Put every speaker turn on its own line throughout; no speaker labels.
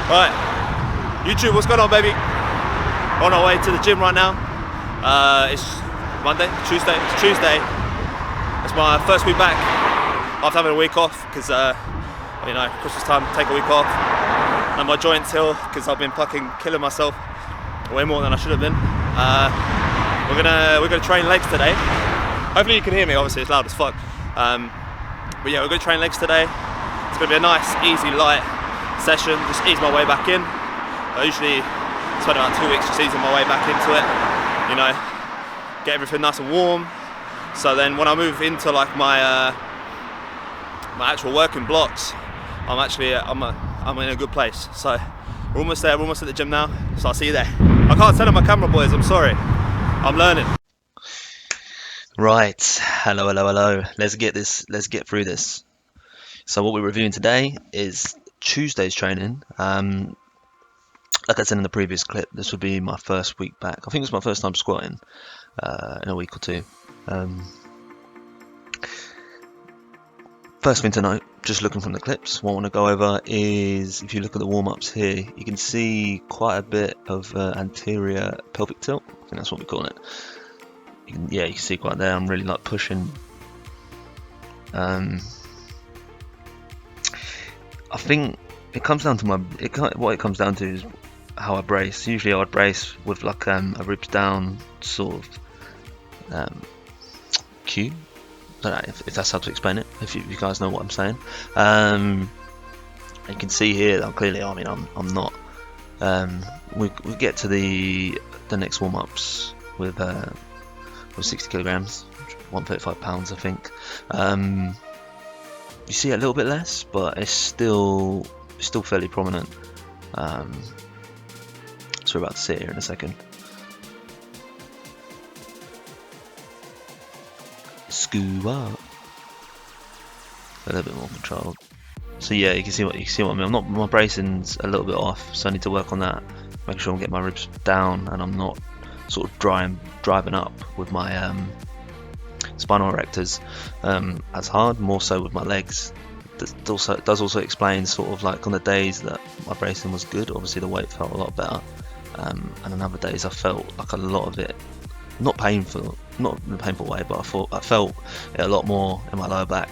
Right, YouTube, what's going on, baby? On our way to the gym right now. It's Tuesday. It's my first week back after having a week off because, Christmas time, take a week off. And my joints heal because I've been fucking killing myself way more than I should have been. We're gonna train legs today. Hopefully you can hear me. Obviously it's loud as fuck. But yeah, we're gonna train legs today. It's gonna be a nice, easy, light session. Just ease my way back in. I usually spend about 2 weeks just easing my way back into it. You know, get everything nice and warm. So then when I move into like my my actual working blocks, I'm in a good place. So we're almost there. We're almost at the gym now. So I'll see you there. I can't turn on my camera, boys. I'm sorry. I'm learning.
Right, hello. Let's get through this. So what we're reviewing today is Tuesday's training. Like I said in the previous clip, this would be my first week back. I think it's my first time squatting in a week or two. First thing to note, just looking from the clips, what I want to go over is, if you look at the warm-ups here, you can see quite a bit of anterior pelvic tilt. I think that's what we call it. You can see quite there. I'm really like pushing. I think it comes down to what it comes down to is how I brace. Usually I would brace with like a ribs down sort of cue. I don't know if that's how to explain it, if you guys know what I'm saying. You can see here that clearly, I mean, I'm not. We get to the next warm-ups with 60 kilograms, 135 pounds, I think. You see a little bit less, but it's still fairly prominent. So we're about to see it here in a second. Scuba, a little bit more controlled. So yeah, you can see what I mean. My bracing's a little bit off, so I need to work on that. Make sure I'm getting my ribs down, and I'm not sort of driving up with my spinal erectors as hard. More so with my legs. It does also explain sort of like on the days that my bracing was good, obviously the weight felt a lot better, and on other days I felt like a lot of it not painful, not in a painful way, but I felt it a lot more in my lower back,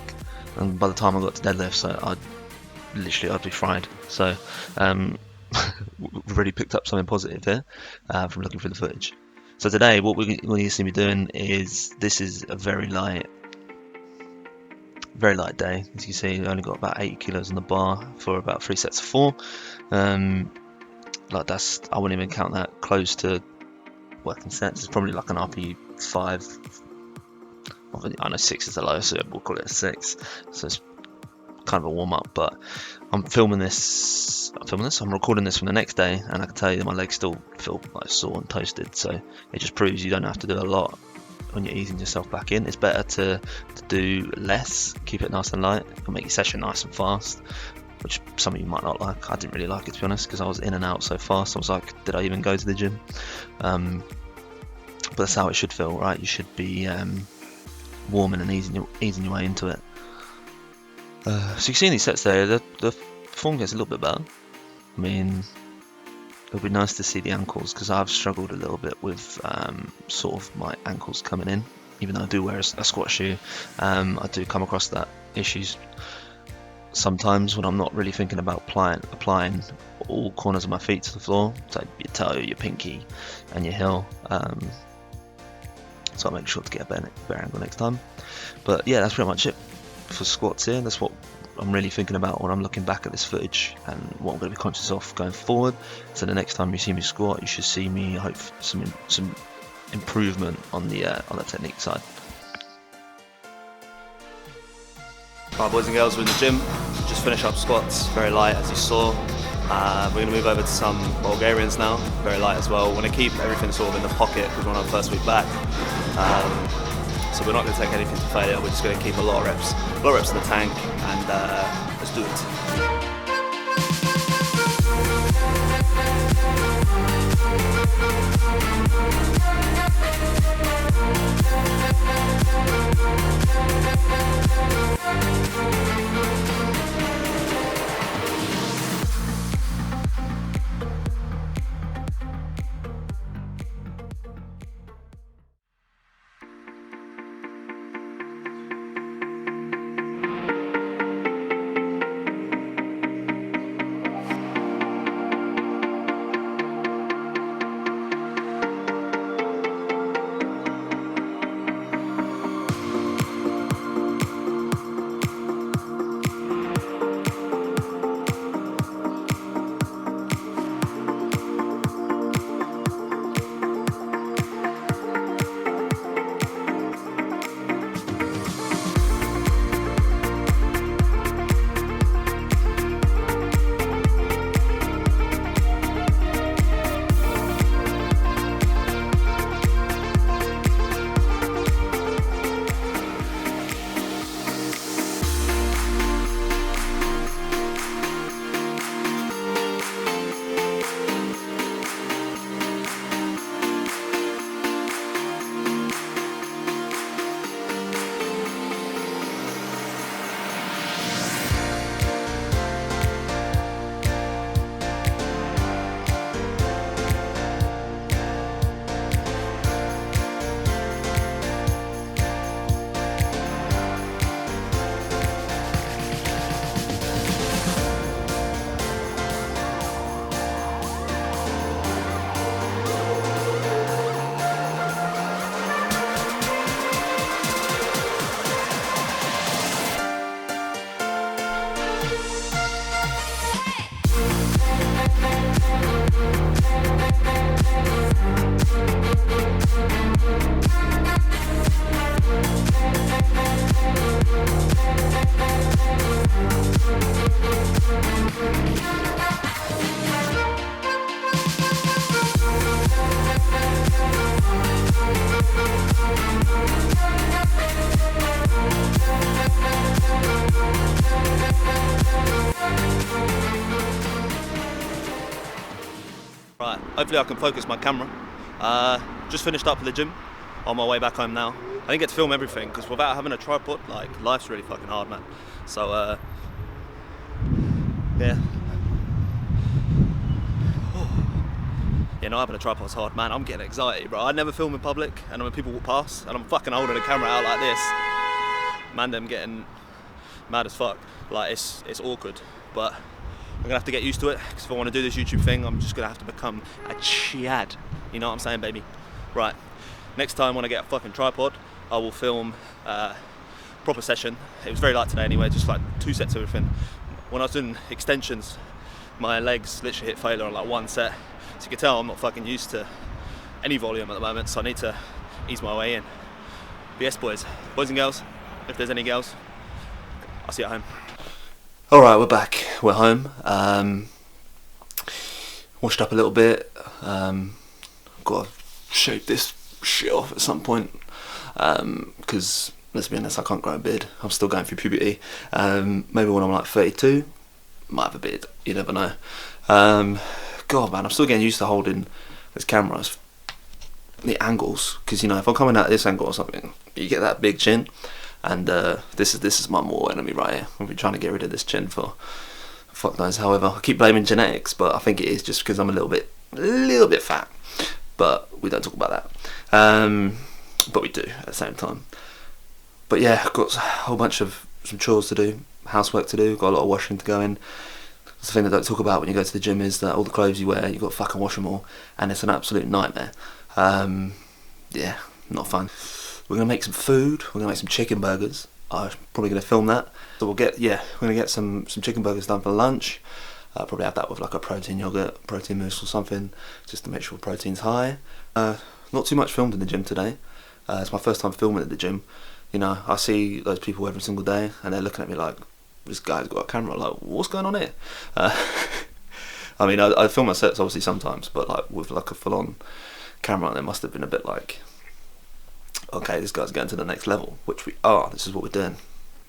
and by the time I got to deadlift, so I'd be fried. So we've already picked up something positive here from looking through the footage. So today what we're going to see me doing is, this is a very light day. As you can see, I only got about 80 kilos on the bar for about 3 sets of 4. Like that's, I wouldn't even count that close to working sets. It's probably like an RP 5. I know 6 is the lowest, so we'll call it a 6. So it's kind of a warm up. But I'm recording this from the next day, and I can tell you that my legs still feel like sore and toasted. So it just proves you don't have to do a lot when you're easing yourself back in. It's better to do less, keep it nice and light. It can make your session nice and fast, which some of you might not like. I didn't really like it, to be honest, because I was in and out so fast. I was like, did I even go to the gym? But that's how it should feel, right? You should be warming and easing your way into it. So you can see in these sets there, the form gets a little bit better. I mean, it'll be nice to see the ankles, because I've struggled a little bit with sort of my ankles coming in. Even though I do wear a squat shoe, I do come across that issues sometimes when I'm not really thinking about applying all corners of my feet to the floor, so your toe, your pinky and your heel. So I'll make sure to get a better angle next time. But yeah, that's pretty much it for squats here. That's what I'm really thinking about when I'm looking back at this footage, and what I'm going to be conscious of going forward. So the next time you see me squat, you should see me hope some improvement on the technique side.
Alright, boys and girls, we're in the gym. Just finished up squats, very light as you saw. We're going to move over to some Bulgarians now, very light as well. We want to keep everything sort of in the pocket because we're on our first week back. So we're not going to take anything to failure, we're just going to keep a lot of reps in the tank, and let's do it. Right, hopefully I can focus my camera. Just finished up at the gym, on my way back home now. I didn't get to film everything because without having a tripod, like, life's really fucking hard, man. So, yeah. You know, having a tripod's hard, man. I'm getting anxiety, bro. I never film in public, and when people walk past, and I'm fucking holding the camera out like this, man, them getting mad as fuck. Like, it's awkward, but I'm gonna have to get used to it, because if I want to do this YouTube thing, I'm just gonna have to become a chad. You know what I'm saying, baby? Right, next time when I get a fucking tripod, I will film a proper session. It was very light today anyway, just like 2 sets of everything. When I was doing extensions, my legs literally hit failure on like 1 set. So you can tell I'm not fucking used to any volume at the moment, so I need to ease my way in. But yes, boys and girls, if there's any girls, I'll see you at home. Alright, we're back. We're home. Washed up a little bit. Got to shave this shit off at some point. Because, let's be honest, I can't grow a beard. I'm still going through puberty. Maybe when I'm like 32, might have a beard. You never know. God, man, I'm still getting used to holding this camera. The angles. Because, you know, if I'm coming out this angle or something, you get that big chin. And this is my mortal enemy right here. I've been trying to get rid of this chin for fuck knows however. I keep blaming genetics, but I think it is just because I'm a little bit fat. But we don't talk about that. But we do at the same time. But yeah, I've got a whole bunch of some chores to do, housework to do. Got a lot of washing to go in. The thing they don't talk about when you go to the gym is that all the clothes you wear, you've got to fucking wash them all, and it's an absolute nightmare. Yeah, not fun. We're gonna make some food. We're gonna make some chicken burgers. I'm probably gonna film that. So we're gonna get some chicken burgers done for lunch. Probably have that with like a protein yogurt, protein mousse or something, just to make sure protein's high. Not too much filmed in the gym today. It's my first time filming at the gym. You know, I see those people every single day, and they're looking at me like, this guy's got a camera. Like, what's going on here? I mean, I film my sets obviously sometimes, but like with like a full-on camera, they must have been a bit like, okay, this guy's going to the next level, which we are. This is what we're doing,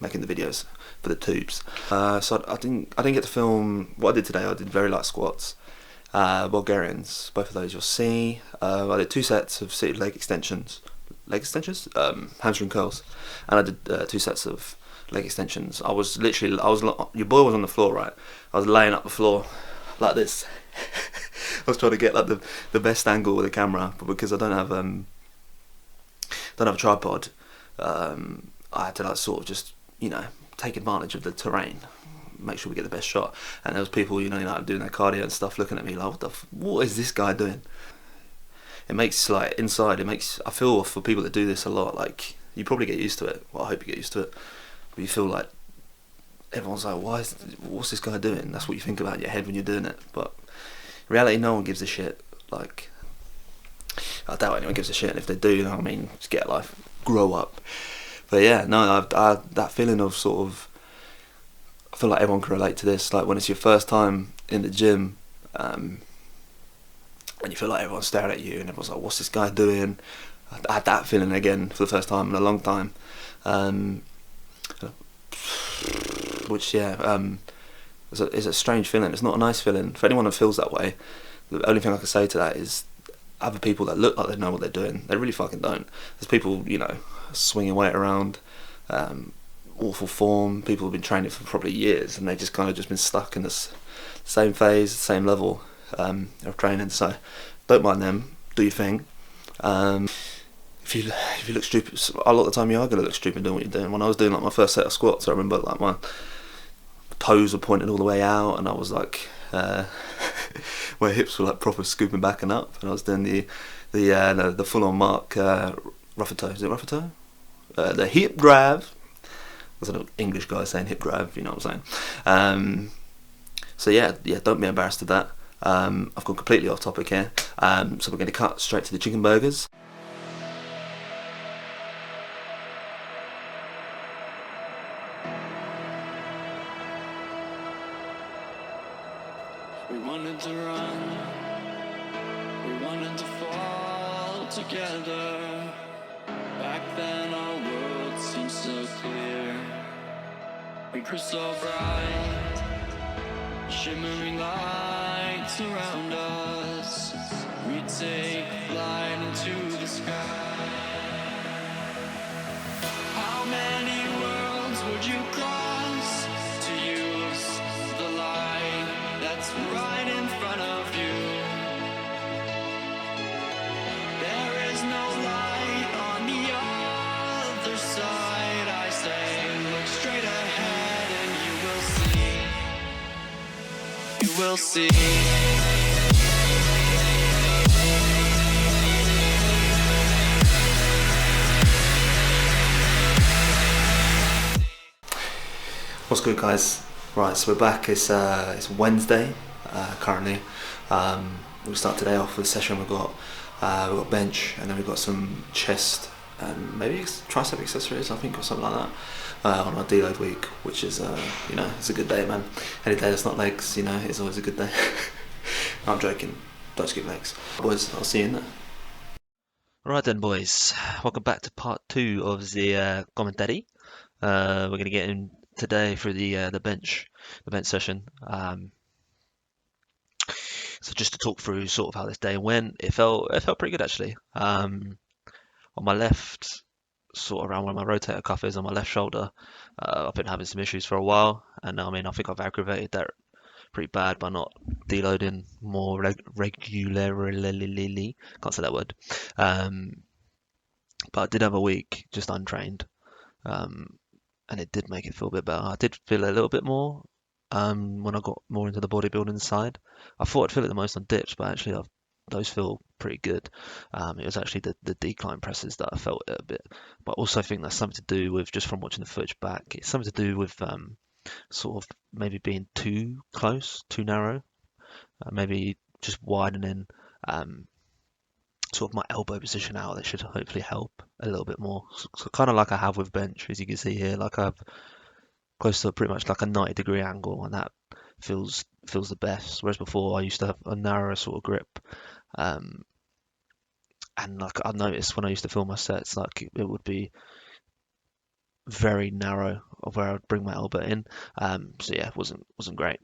making the videos for the tubes. So I didn't get to film what I did today. I did very light squats, Bulgarians. Both of those you'll see. I did 2 sets of seated leg extensions, hamstring curls, and I did 2 sets of leg extensions. Your boy was on the floor, right? I was laying up the floor like this. I was trying to get like the best angle with the camera, but because I don't have a tripod, I had to like sort of just, you know, take advantage of the terrain, make sure we get the best shot. And there was people, you know, like doing their cardio and stuff, looking at me like, what is this guy doing? It makes like inside, I feel for people that do this a lot, like you probably get used to it. Well, I hope you get used to it. But you feel like everyone's like, what's this guy doing? That's what you think about in your head when you're doing it. But in reality, no one gives a shit. Like, I doubt anyone gives a shit, and if they do, you know what I mean, just get a life, grow up. But yeah, no, that feeling of sort of, I feel like everyone can relate to this, like when it's your first time in the gym, and you feel like everyone's staring at you, and everyone's like, what's this guy doing? I had that feeling again for the first time in a long time, which, yeah, is a strange feeling. It's not a nice feeling. For anyone that feels that way, the only thing I can say to that is, other people that look like they know what they're doing, they really fucking don't. There's people, you know, swinging weight around, awful form, people have been training for probably years, and they just kind of just been stuck in this same phase, same level of training. So don't mind them, do your thing. If you look stupid, a lot of the time you are going to look stupid doing what you're doing. When I was doing like my first set of squats, I remember like my toes were pointing all the way out, and I was like, my hips were like proper scooping back and up, and I was doing the full-on mark rougher toe. Is it rougher toe? The hip drive. There's an English guy saying hip drive. You know what I'm saying? So yeah, don't be embarrassed of that. I've gone completely off topic here, so we're going to cut straight to the chicken burgers.
We wanted to run, we wanted to fall together. Back then our world seemed so clear. We grew so bright, shimmering lights around us. We take flight into the sky. How many worlds would you cross to use the light that's right in front of you? There is no light on the other side. I say, look straight ahead and you will see. You will see.
What's good, guys? Right, so we're back. It's Wednesday currently. We start today off with a session. We've got bench, and then we've got some chest and maybe tricep accessories, I think, or something like that, on our deload week, which is it's a good day, man. Any day that's not legs, is always a good day. No, I'm joking. Don't skip legs, boys. I'll see you in there.
Right then, boys. Welcome back to part 2 of the commentary. We're going to get in today for the bench session. So just to talk through sort of how this day went, it felt pretty good actually. On my left, sort of around where my rotator cuff is on my left shoulder, I've been having some issues for a while, and I think I've aggravated that pretty bad by not deloading more regularly. Can't say that word. But I did have a week just untrained. And it did make it feel a bit better. I did feel a little bit more when I got more into the bodybuilding side. I thought I'd feel it the most on dips, but actually those feel pretty good. It was actually the decline presses that I felt it a bit. But I also think that's something to do with, just from watching the footage back, it's something to do with sort of maybe being too close, too narrow, maybe just widening sort of my elbow position out. That should hopefully help a little bit more. So kind of like I have with bench, as you can see here, like I have close to pretty much like a 90-degree angle, and that feels the best. Whereas before I used to have a narrower sort of grip, and like I noticed when I used to film my sets, like it would be very narrow of where I'd bring my elbow in. So yeah, it wasn't great.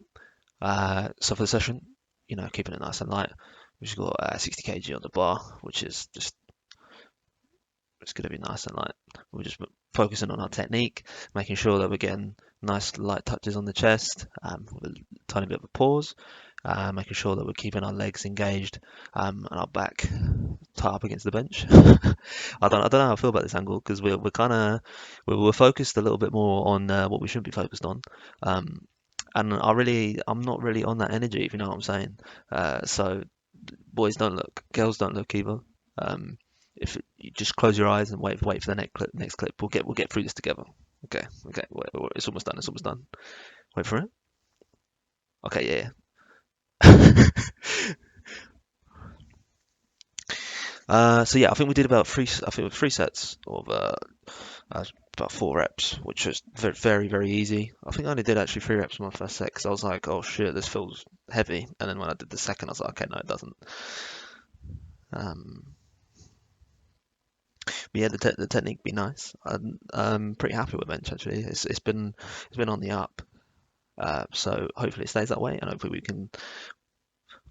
So for the session, keeping it nice and light. We've got 60 kg on the bar, which is just, it's going to be nice and light. We're just focusing on our technique, making sure that we're getting nice light touches on the chest, with a tiny bit of a pause, making sure that we're keeping our legs engaged, and our back tight up against the bench. I don't know how I feel about this angle, because we're focused a little bit more on what we shouldn't be focused on. And I'm not really on that energy, if you know what I'm saying. So boys don't look, girls don't look either. If you just close your eyes and wait for the next clip, we'll get through this together. Okay, it's almost done. Wait for it. Okay, yeah. So yeah, I think we did about three sets of about 4 reps, which was very, very, very easy. I think I only did actually 3 reps in my first set, because I was like, oh shit, this feels heavy. And then when I did the second, I was like, okay, no, it doesn't. But yeah, the technique be nice. I'm pretty happy with bench actually. It's been on the up. So hopefully it stays that way, and hopefully we can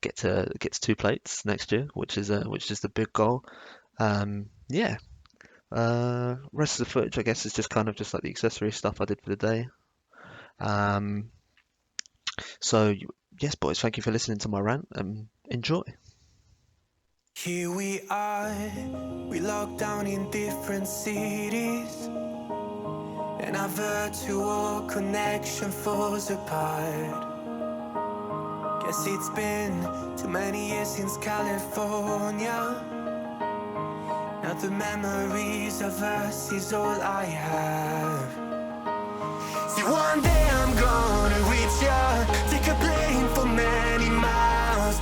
get to 2 plates next year, which is the big goal. Yeah. Rest of the footage, I guess, is just kind of just like the accessory stuff I did for the day. So yes, boys, thank you for listening to my rant, and enjoy.
Here we are, we locked down in different cities, and our virtual connection falls apart. Guess it's been too many years since California. Now the memories of us is all I have. See, one day I'm gonna reach ya, take a plane for many miles,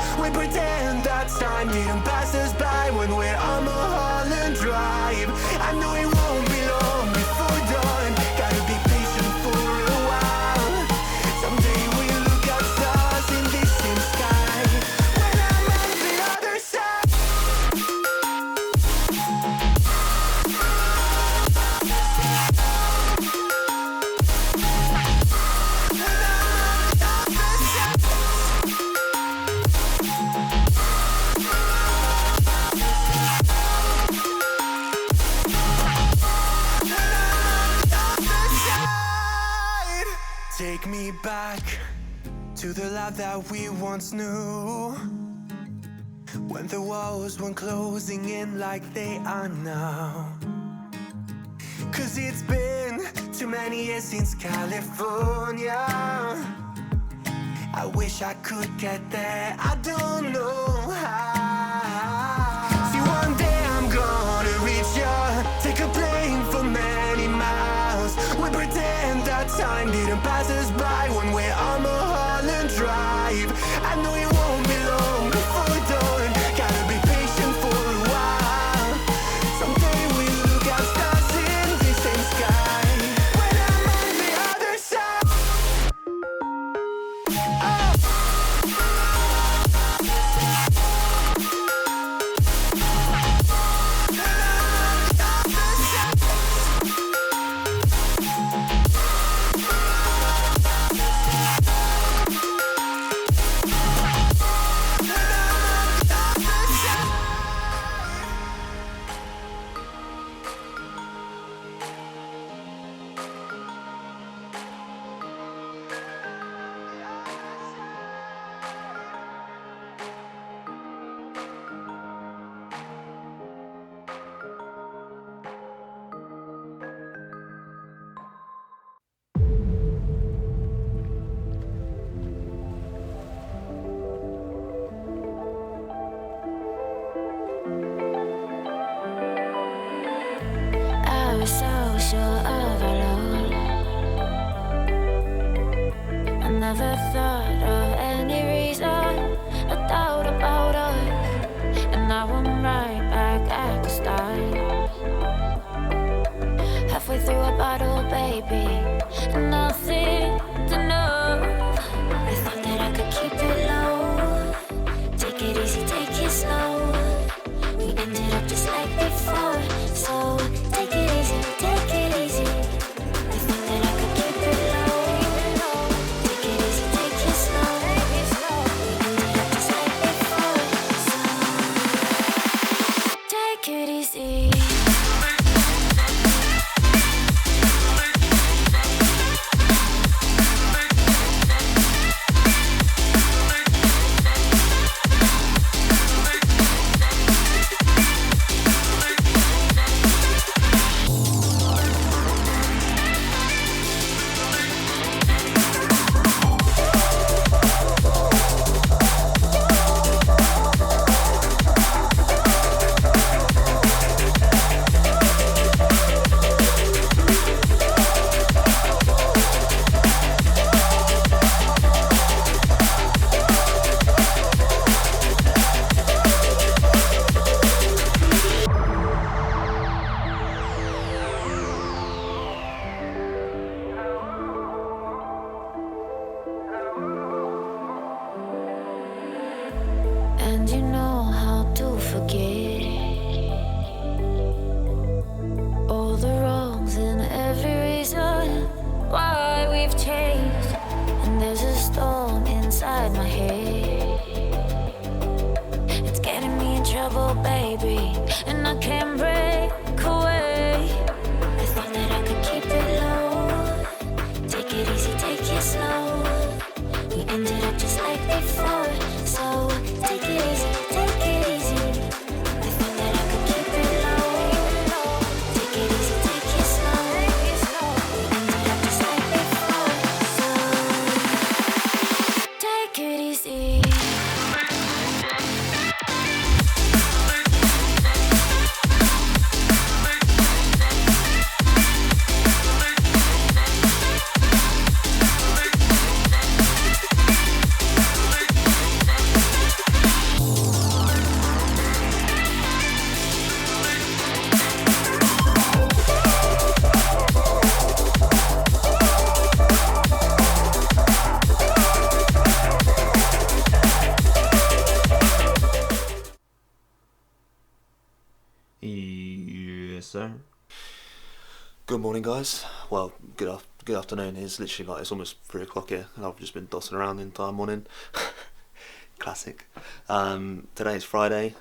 time didn't pass us by when we're on Mulholland Drive. I know it won't be long before dawn. Gotta be patient for a while. Someday we'll look at stars in this same sky. When I'm on the other side. Take me back to the life that we once knew, when the walls weren't closing in like they are now. 'Cause it's been too many years since California. I wish I could get there, I don't know how. See, one day I'm gonna reach ya, take a plane for many miles. We pretend that time didn't pass us by when we're on Mulholland Drive. I know it won't be long before dawn. Gotta be patient for a while. Someday we'll look at stars in the same sky. When I'm on the other side.
I was so sure of our love. I never thought of any reason, a doubt about us. And now I'm right back at the start. Halfway through a bottle, baby, and nothing to know. I thought that I could keep it low. Take it easy, take it slow. We ended up just like before. So take it easy, take it easy. I thought that I could keep it low. Take it easy, take it slow. We ended up just like before. So take it easy. And you know how to forget all the wrongs and every reason why we've changed. And there's a storm inside my head. It's getting me in trouble, baby, and I can't break away. I thought that I could keep it low. Take it easy, take it slow. We ended up just like before. So take it easy, take it easy. I thought that I could keep it low. Take it easy, take it slow. We ended up just like before. So take it easy.
sir.
Good morning, guys. Well, good afternoon. It's literally like it's almost 3 o'clock here, and I've just been dossing around the entire morning. Classic. Today is Friday.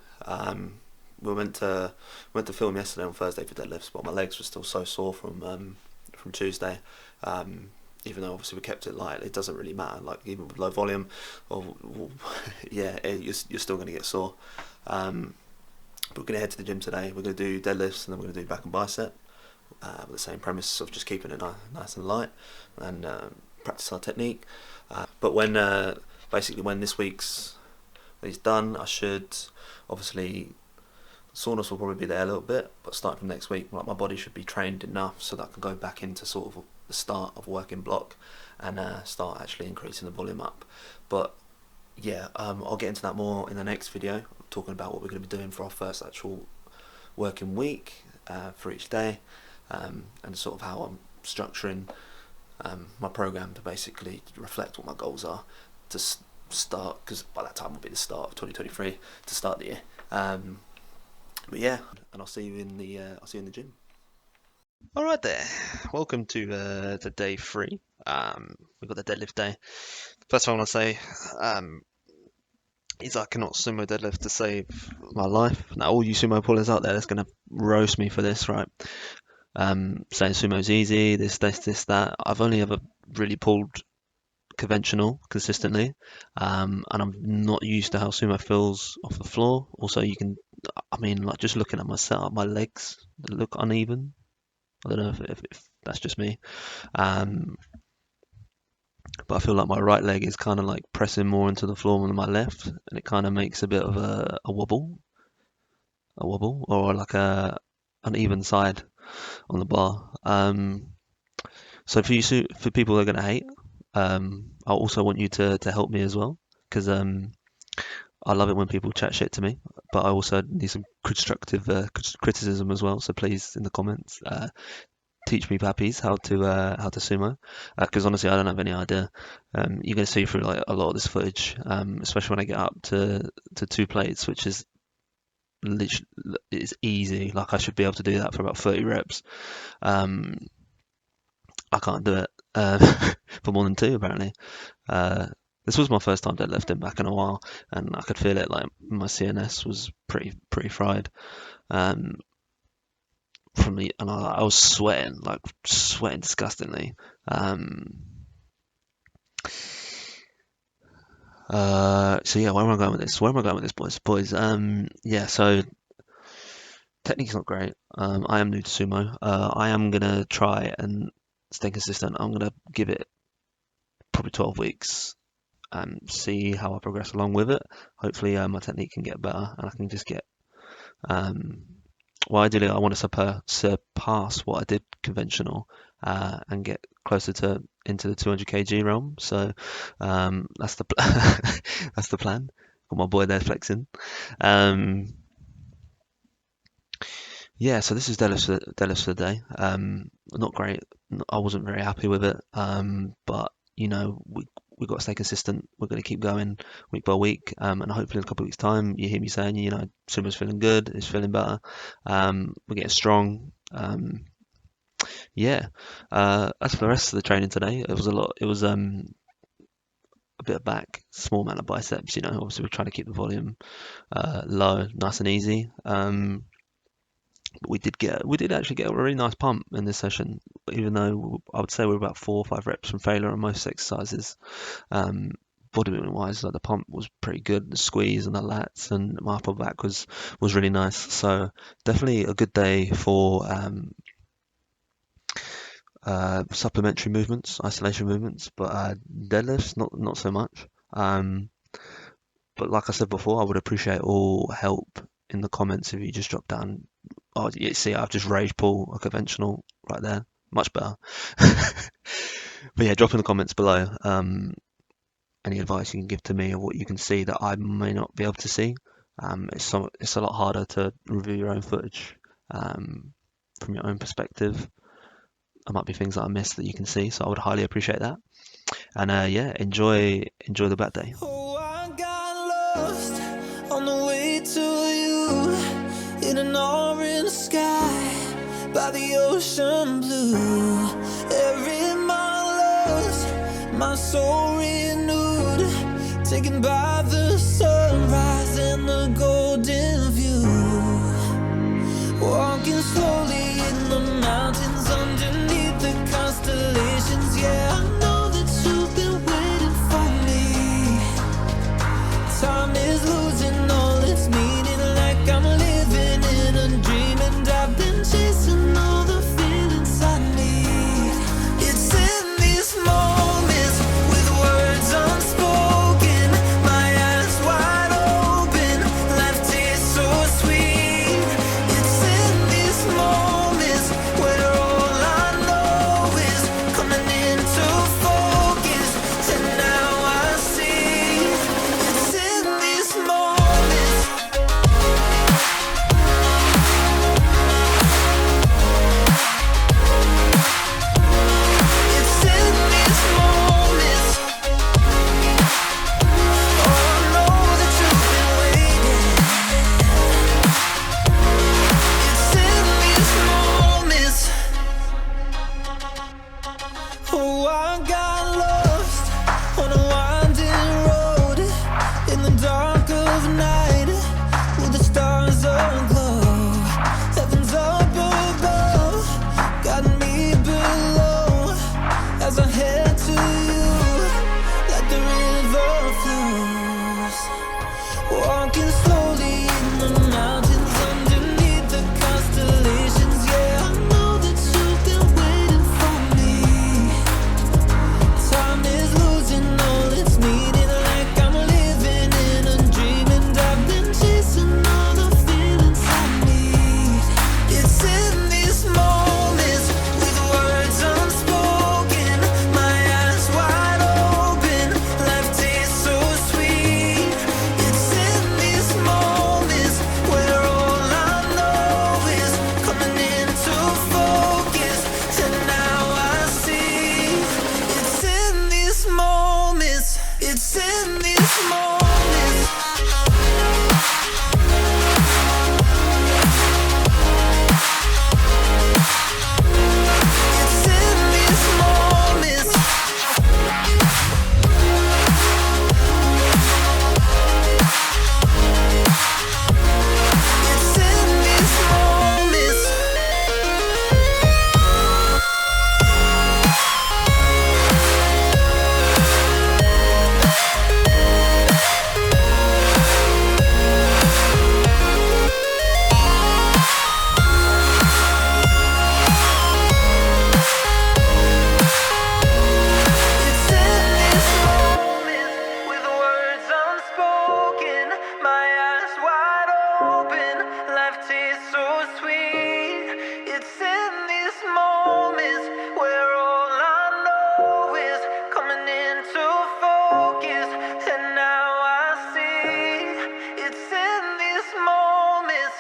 We went to film yesterday on Thursday for deadlifts, but my legs were still so sore from Tuesday. Even though obviously we kept it light, it doesn't really matter. Like even with low volume, you're still going to get sore. But we're going to head to the gym today. We're going to do deadlifts, and then we're going to do back and bicep. With the same premise of just keeping it nice and light and practice our technique. But when this week's is done, I should obviously soreness will probably be there a little bit, but starting from next week, like my body should be trained enough so that I can go back into sort of the start of working block and start actually increasing the volume up. But yeah, I'll get into that more in the next video, talking about what we're going to be doing for our first actual working week for each day. And sort of how I'm structuring my program to basically reflect what my goals are to start, because by that time will be the start of 2023 to start the year. But yeah, and I'll see you in the gym.
All right there. Welcome to day 3. We've got the deadlift day. First thing I want to say is I cannot sumo deadlift to save my life. Now, all you sumo pullers out there that's going to roast me for this, right? Saying sumo's easy, this, that. I've only ever really pulled conventional consistently, and I'm not used to how sumo feels off the floor. Also, like just looking at my setup, my legs look uneven. I don't know if that's just me, but I feel like my right leg is kind of like pressing more into the floor than my left, and it kind of makes a bit of a wobble, or like an uneven side on the bar. So for people that are gonna hate, I also want you to help me as well, because I love it when people chat shit to me, but I also need some constructive criticism as well. So please, in the comments, teach me pappies how to sumo, because honestly I don't have any idea. You're gonna see through like a lot of this footage, especially when I get up to 2 plates, which is literally it's easy. Like I should be able to do that for about 30 reps. I can't do it for more than 2 apparently. This was my first time deadlifting back in a while, and I could feel it. Like my CNS was pretty fried. I was sweating disgustingly. So yeah, where am I going with this? Boys? Yeah. So technique's not great. I am new to sumo. I am gonna try and stay consistent. I'm gonna give it probably 12 weeks and see how I progress along with it. Hopefully my technique can get better and I can just get ideally I want to surpass what I did conventional and get closer to into the 200 kg realm. So that's the that's the plan. Got my boy there flexing. Yeah, so this is deadlifts for the day. Not great. I wasn't very happy with it. But we got to stay consistent. We're going to keep going week by week, and hopefully in a couple of weeks' time, you hear me saying, sumo's feeling good, it's feeling better. We're getting strong. Yeah. As for the rest of the training today, it was a lot. It was a bit of back, small amount of biceps. Obviously we're trying to keep the volume low, nice and easy. But we did actually get a really nice pump in this session, even though I would say we're about 4 or 5 reps from failure on most exercises. Bodybuilding wise, like the pump was pretty good, the squeeze and the lats and my upper back was really nice. So definitely a good day for supplementary movements, isolation movements, but deadlifts not so much. But like I said before, I would appreciate all help in the comments if you just drop down. Oh, you see, I've just rage pull a conventional right there. Much better. But yeah, drop in the comments below any advice you can give to me or what you can see that I may not be able to see. It's a lot harder to review your own footage from your own perspective. There might be things that I missed that you can see, so I would highly appreciate that. And yeah, enjoy the back day.
Oh, I got lost on the way to you in an orange sky. by the ocean blue. Every mile lost, my soul renewed, taken by the sunrise and the golden view. Walking slowly in the mountains underneath the constellations. Yeah, I know that you've been waiting for me. Time is losing all its meaning, like I'm living in a dream, and I've been chasing all the feelings I need. It's in these moments with words unspoken, my eyes wide open, life tastes so sweet. It's in these moments where all I know is coming into focus, and now I see. It's in these moments. It's in these moments. Oh, I know that you've been waiting. It's in these moments. Oh, I got lost on a winding road in the dark of night, with the stars aglow. Heaven's up above, got me below, as I head to you like the river flows. Walking slowly in the mountains underneath the constellations. Yeah, I know that you've been waiting for me. Time is losing all its meaning, like I'm living in a dream, and I've been chasing all the feelings I need. It's in these moments with words unspoken, my eyes wide open, life tastes so sweet. It's in these moments where all I know is coming into focus, and now I see. It's in these moments. It's in these moments. It's in these moments. It's in these moments. It's in these moments with words unspoken, my eyes wide open, life tastes so sweet. It's in these moments where all I know is coming into focus, and now I see. It's in these moments.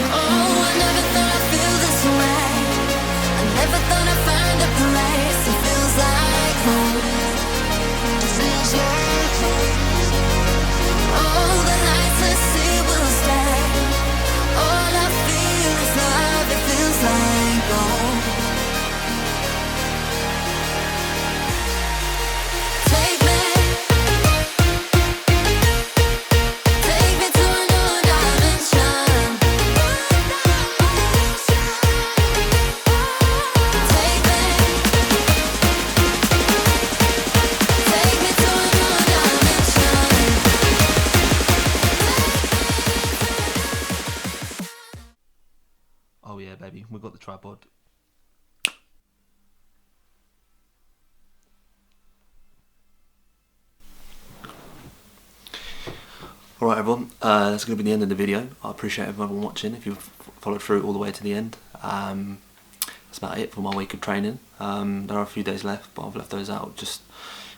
Oh, I never thought I'd feel this way. I never thought I'd find a place that feels like home. Feels like home. Oh, the nights I see will stay. All I feel is love. It feels like home. Take me to a new dimension. Take me to a new dimension.
Oh yeah, baby, we got the tripod.
Alright everyone, that's going to be the end of the video. I appreciate everyone watching, if you've followed through all the way to the end. That's about it for my week of training. There are a few days left, but I've left those out just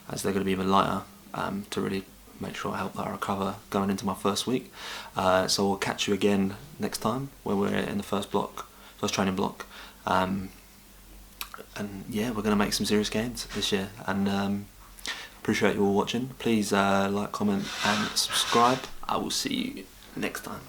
as they're going to be even lighter, to really make sure I help that I recover going into my first week. So we'll catch you again next time when we're in the first training block. And yeah, we're going to make some serious gains this year. And appreciate you all watching. Please like, comment and subscribe. I will see you next time.